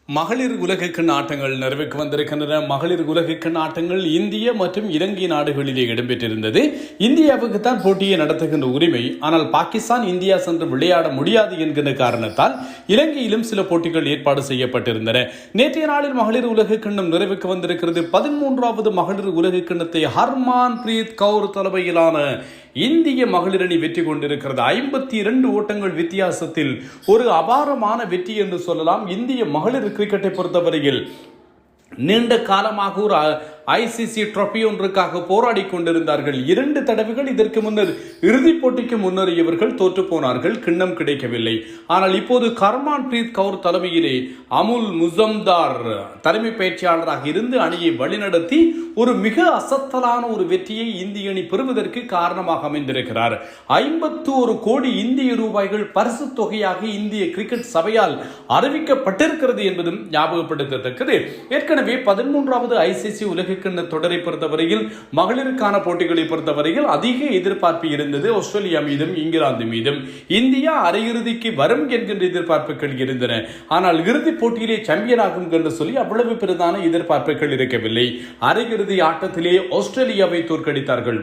மகளிர் உலகக்கிண்ண ஆட்டங்கள் நிறைவுக்கு வந்திருக்கின்றன. மகளிர் உலகக்கிண்ண ஆட்டங்கள் இந்திய மற்றும் இலங்கை நாடுகளிலே இடம்பெற்றிருந்தது. இந்தியாவுக்கு தான் போட்டியை நடத்துகின்ற உரிமை. ஆனால் பாகிஸ்தான் இந்தியா சென்று விளையாட முடியாது என்கின்ற காரணத்தால் இலங்கையிலும் சில போட்டிகள் ஏற்பாடு செய்யப்பட்டிருந்தன. நேற்றைய நாளில் மகளிர் உலகக்கிண்ணம் நிறைவுக்கு வந்திருக்கிறது. 13வது மகளிர் உலகக்கிண்ணத்தை ஹர்மான் பிரீத் கவுர் தலைமையிலான இந்திய மகளிர் அணி வெற்றி கொண்டிருக்கிறது. 52 ஓட்டங்கள் வித்தியாசத்தில் ஒரு அபாரமான வெற்றி என்று சொல்லலாம். இந்திய மகளிர் கிரிக்கெட்டை பொறுத்தவரையில் நீண்ட காலமாக ஒரு ஐசிசி ட்ரோபி ஒன்றுக்காக போராடி கொண்டிருந்தார்கள். 2 தடவைகள் இதற்கு முன்னர் இறுதிப் போட்டிக்கு முன்னேறியவர்கள் தோற்று போனார்கள், கிண்ணம் கிடைக்கவில்லை. ஆனால் இப்போது ஹர்மான் பிரீத் கவுர் தலைமையிலே அமுல் முசம்தார் தலைமை பயிற்சியாளராக இருந்து அணியை வழிநடத்தி ஒரு மிக அசத்தலான ஒரு வெற்றியை இந்திய அணி பெறுவதற்கு காரணமாக அமைந்திருக்கிறார். 51 கோடி இந்திய ரூபாய்கள் பரிசு தொகையாக இந்திய கிரிக்கெட் சபையால் அறிவிக்கப்பட்டிருக்கிறது என்பதும் ஞாபகப்படுத்தத்தக்கது. ஏற்கனவே 13வது ஐசிசி உலக தொடரை பொறுத்தவரையில் மகளிருக்கான போட்டிகளை பொறுத்தவரையில் அதிக எதிர்பார்ப்பு இருந்தது. ஆஸ்திரேலியா மீதும் இங்கிலாந்து மீதும் இந்தியா அரையிறுதிக்கு வரும் என்கின்ற எதிர்பார்ப்புகள் இருந்தன. ஆனால் இறுதிப் போட்டியிலே சாம்பியன் ஆகும் என்று சொல்லி அவ்வளவு பெரிதான எதிர்பார்ப்புகள் இருக்கவில்லை. அரையிறுதி ஆட்டத்திலே ஆஸ்திரேலியாவை தோற்கடித்தார்கள்.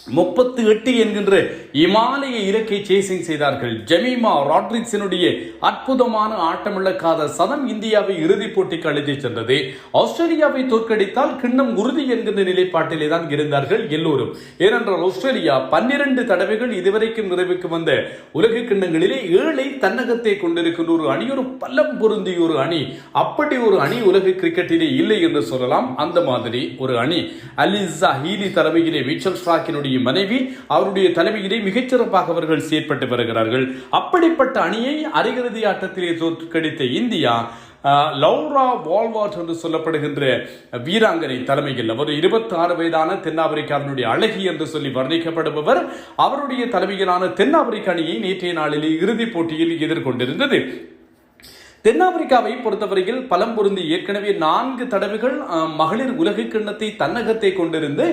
338 என்கின்ற இமாலய இலக்கை சேசிங் செய்தார்கள். ஜெமிமா ராட்ரிக்ஸினுடைய அற்புதமான ஆட்டமிழக்காத சதம் இந்தியாவை இறுதிப் போட்டிக்கு அழைத்துச் சென்றது. ஆஸ்திரேலியாவை தோற்கடித்தால் கிண்ணம் உறுதி என்கின்ற நிலைப்பாட்டிலே தான் இருந்தார்கள் எல்லோரும். ஏனென்றால் ஆஸ்திரேலியா 12 தடவைகள் இதுவரைக்கும் நிறைவுக்கு வந்த உலக கிண்ணங்களிலே 7 தன்னகத்தை கொண்டிருக்கின்ற ஒரு அணி, ஒரு பலம் பொருந்திய ஒரு அணி. அப்படி ஒரு அணி உலக கிரிக்கெட்டிலே இல்லை என்று சொல்லலாம். அந்த மாதிரி ஒரு அணி அலிசா ஹீலி தலைமையிலே மிச்சல் ஸ்டார்க்கினுடைய மனைவி, அவருடைய தலைமையிலே மிகச்சிறப்பாக அவர்கள் செயற்பட்டு வருகிறார்கள். அப்படிப்பட்ட அணியை அரையிறுதி ஆட்டத்திலே தோற்கடித்த இந்தியா லௌரா வால்வார்ட் என்று சொல்லப்படுகின்ற வீராங்கனை தலைமையில், அவர் 26 வயதான தென்னாப்பிரிக்காவினுடைய அழகி என்று சொல்லி வர்ணிக்கப்படுபவர், அவருடைய தலைமையிலான தென்னாப்பிரிக்க அணியை நேற்றைய நாளிலே இறுதிப் போட்டியில் எதிர்கொண்டிருந்தது. தென்னாப்பிரிக்காவை பொறுத்தவரையில் பலம் பொருந்தி ஏற்கனவே 4 தடவைகள் மகளிர் உலக கிண்ணத்தை தன்னகத்தை கொண்டிருந்து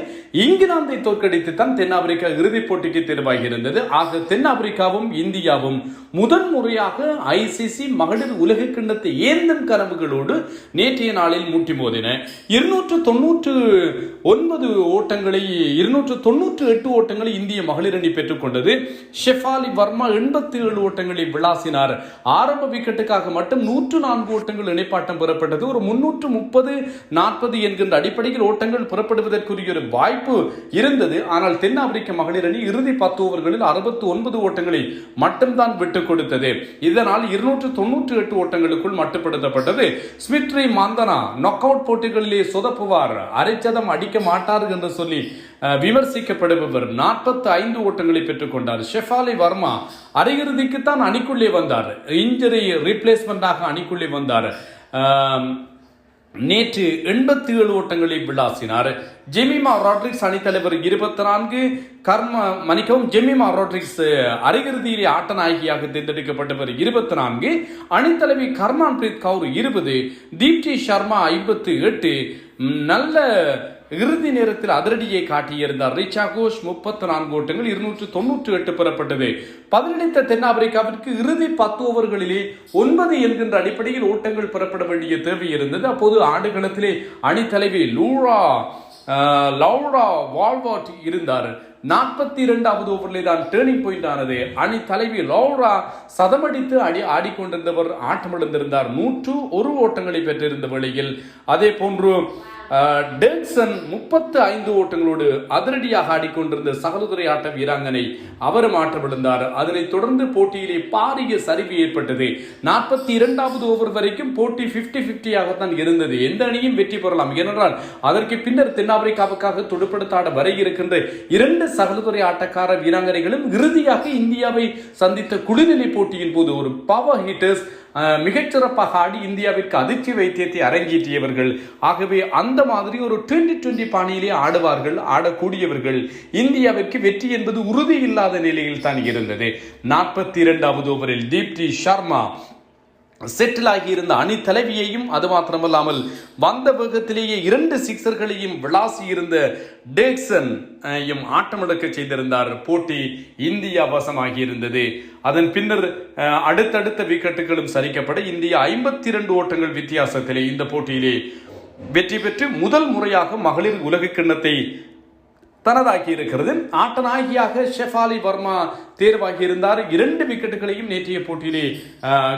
இங்கிலாந்தை தோற்கடித்து தான் தென்னாப்பிரிக்கா இறுதிப் போட்டிக்கு தேர்வாகி இருந்தது. ஆக தென்னாப்பிரிக்காவும் இந்தியாவும் முதன்முறையாக ஐசிசி மகளிர் உலக கிண்ணத்தை ஏந்தும் கனவுகளோடு நேற்றைய நாளில் முட்டி மோதின. 299 ஓட்டங்களை 298 ஓட்டங்களை இந்திய மகளிர் அணி பெற்றுக் கொண்டது. ஷெஃபாலி வர்மா 87 ஓட்டங்களை விளாசினார். ஆரம்ப விக்கெட்டுக்காக மட்டும் 104 ஓட்டங்கள் இணைப்பாட்டம் பெறப்பட்டது. ஒரு 330-40 என்கின்ற அடிப்படையில் ஓட்டங்கள் புறப்படுவதற்குரிய ஒரு வாய்ப்பு இருந்தது. ஆனால் தென்னாப்பிரிக்க மகளிர் அணி இறுதி 10 ஓவர்களில் 69 ஓட்டங்களை மட்டும்தான் விட்டுக் கொடுத்தது. இதனால் 298 ஓட்டங்களுக்குள் மட்டுப்படுத்தப்பட்டது. ஸ்மித்ரி மாந்தனா நாக் அவுட் போட்டிகளிலே சொதப்புவார், அரைச்சதம் அடிக்க மாட்டார் என்று சொல்லி விமர்சிக்கப்படுபவர் 45 ஓட்டங்களை பெற்றுக் கொண்டார். ஷெஃபாலி வர்மா அரையிறுதிக்குத்தான் அணிக்குள்ளே வந்தார், இன்ஜரி ரீப்ளேஸ்மெண்டாக அணிக்குள்ளே வந்தார். நேற்று 87 ஓட்டங்களை விளாசினார். ஜெமிமா ராட்ரிக்ஸ் அணித்தலைவர் 24, ஜெமிமா ராட்ரிக்ஸ் அரையிறுதியிலே ஆட்ட நாயகியாக தேர்ந்தெடுக்கப்பட்டவர் 24, அணித்தலைவி ஹர்மான் பிரீத் கவுர் 20, தீப்தி சர்மா 58, நல்ல இறுதி நேரத்தில் அதிரடியை காட்டியிருந்தார். ரிச்சா கோஷ் 34 ஓட்டங்கள் 298 பெறப்பட்டது. பதிலளித்த தென்னாப்பிரிக்காவிற்கு இறுதி 10 ஓவர்களிலே 9 என்கின்ற அடிப்படையில் ஓட்டங்கள் பெறப்பட வேண்டிய தேவை இருந்தது. அப்போது ஆடுகளத்திலே அணித்தலைவி லௌரா வால்வார்ட் இருந்தார். 42வது ஓவரிலே தான் டேர்னிங் பாயிண்ட் ஆனது. அணி தலைவி லௌரா சதமடித்து ஆடிக்கொண்டிருந்தவர் ஆட்டமிழந்திருந்தார். 101 ஓட்டங்களை பெற்றிருந்த வேளையில் அதே போன்று டெல்சன் 35 ஓட்டங்களோடு அதிரடியாக ஆடிக்கொண்டிருந்த சகோதரி ஆட்ட வீராங்கனை அவரும் ஆட்டமிழந்தார். அதனைத் தொடர்ந்து போட்டியிலே பாரிய சரிவு ஏற்பட்டது. 42வது ஓவர் வரைக்கும் போட்டி 50-50 இருந்தது. எந்த அணியும் வெற்றி பெறலாம். ஏனென்றால் அதற்கு பின்னர் தென்னாப்பிரிக்காவுக்காக துடுப்படுத்தாட வர இருக்கின்ற 2 சகோதரி ஆட்டக்கார வீராங்கனைகளும் இறுதியாக இந்தியாவை சந்தித்த குளிர்நிலை போட்டியின் போது ஒரு பவர் ஹிட்டர்ஸ் மிகச்சிறப்பாக ஆடி இந்தியாவிற்கு அதிர்ச்சி வைத்தியத்தை அரங்கேற்றியவர்கள். ஆகவே அந்த மாதிரி ஒரு 2020 பாணியிலே ஆடுவார்கள், ஆடக்கூடியவர்கள். இந்தியாவிற்கு வெற்றி என்பது உறுதி இல்லாத நிலையில் தான் இருந்தது. 42வது ஓவரில் தீப்தி சர்மா செட்டில் ஆகியிருந்த அணி தலைவியையும் அது மாத்திரமல்லாமல் வந்த வேகத்திலேயே 2 சிக்ஸர்களையும் விளாசி இருந்த டேக்சன் ஆட்டமிழக்க செய்திருந்தார். போட்டி இந்தியா வசமாகியிருந்தது. அதன் பின்னர் அடுத்தடுத்த விக்கெட்டுகளும் சரிக்கப்பட இந்தியா 52 ஓட்டங்கள் வித்தியாசத்திலே இந்த போட்டியிலே வெற்றி பெற்று முதல் முறையாக மகளிர் உலக கிண்ணத்தை தனதாக்கி இருக்கிறது. ஆட்டநாயகியாக ஷெஃபாலி வர்மா தேர்வாகி இருந்தார். 2 விக்கெட்டுகளையும் நேற்றைய போட்டியிலே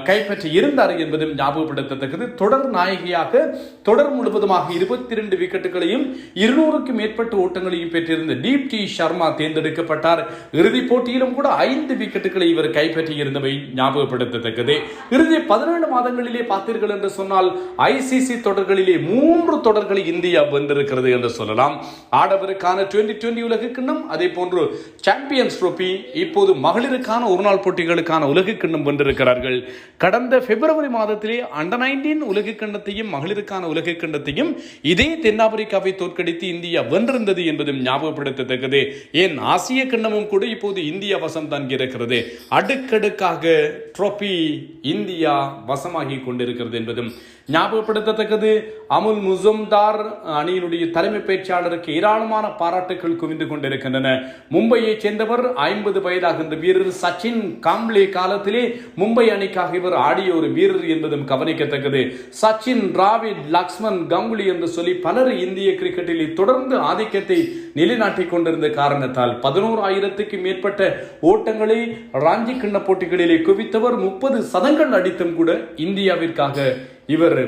கைப்பற்றி இருந்தார் என்பதும் ஞாபகப்படுத்தத்தக்கது. தொடர் நாயகியாக தொடர் முழுவதுமாக 22 விக்கெட்டுகளையும் 200க்கும் மேற்பட்ட ஓட்டங்களையும் பெற்றிருந்த தீப்தி சர்மா தேர்ந்தெடுக்கப்பட்டார். இறுதிப் போட்டியிலும் கூட 5 விக்கெட்டுகளை இவர் கைப்பற்றி இருந்தவை ஞாபகப்படுத்தத்தக்கது. இறுதி 17 மாதங்களிலே பார்த்தீர்கள் என்று சொன்னால் ICC தொடர்களிலே 3 தொடர்களை இந்தியா வென்றிருக்கிறது என்று சொல்லலாம். ஆடவருக்கான 2020 உலக கிண்ணம், அதே போன்று சாம்பியன்ஸ் ட்ரோபி, இப்போது மகளிருக்கான ஒருநாள் போட்டிகளுக்கான உலக கிண்ணம் வென்றிருக்கிறார்கள். கடந்த பிப்ரவரி மாதத்திலே அண்டர் 19 உலக கிண்ணத்தையும் மகளிருக்கான உலக கிண்ணத்தையும் இதே தென்னாப்பிரிக்காவை தோற்கடித்து இந்தியா வென்றிருந்தது என்பதும் ஞாபகப்படுத்தத்தக்கது. ஏன் ஆசிய கிண்ணமும் கூட இப்போது இந்தியா வசம் தான் இருக்கிறது. அடுக்கடுக்காக ட்ரோபி இந்தியா வசமாகி கொண்டிருக்கிறது என்பதும் ஞாபகப்படுத்தத்தக்கது. அமுல் முசம்தார் அணியினுடைய தலைமை பேச்சாளருக்கு ஏராளமான பாராட்டுகள் குவிந்து கொண்டிருக்கின்றன. மும்பையை சேர்ந்தவர், 50 வயதாகின்ற வீரர் சச்சின் காம்ப்ளே காலத்திலே மும்பை அணிக்காக இவர் ஆடிய ஒரு வீரர் என்பதும் கவனிக்கத்தக்கது. சச்சின், டிராவிட், லக்ஷ்மன், கங்குலி என்று சொல்லி பலர் இந்திய கிரிக்கெட்டில் தொடர்ந்து ஆதிக்கத்தை நிலைநாட்டிக் கொண்டிருந்த காரணத்தால் 11,000க்கு மேற்பட்ட ஓட்டங்களை ராஞ்சி கிண்ண போட்டிகளிலே குவித்தவர். 30 சதங்கள் அடித்தும் கூட இந்தியாவிற்காக இவர்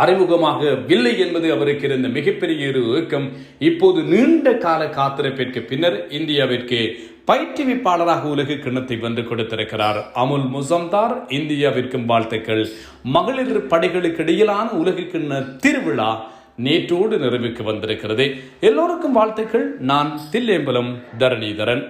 அறிமுகமாகவில்லை என்பது அவருக்கு இருந்த மிகப்பெரிய ஒரு ஏக்கம். இப்போது நீண்ட கால காத்திருப்பிற்கு பின்னர் இந்தியாவிற்கு பயிற்றுவிப்பாளராக உலக கிண்ணத்தை வென்று கொடுத்திருக்கிறார் அமுல் முசம்தார். இந்தியாவிற்கும் வாழ்த்துக்கள். மகளிர் படைகளுக்கு இடையிலான உலக கிண்ண திருவிழா நேற்றோடு நிறைவுக்கு வந்திருக்கிறது. எல்லோருக்கும் வாழ்த்துக்கள். நான் தில்லேம்பலம் தரணிதரன்.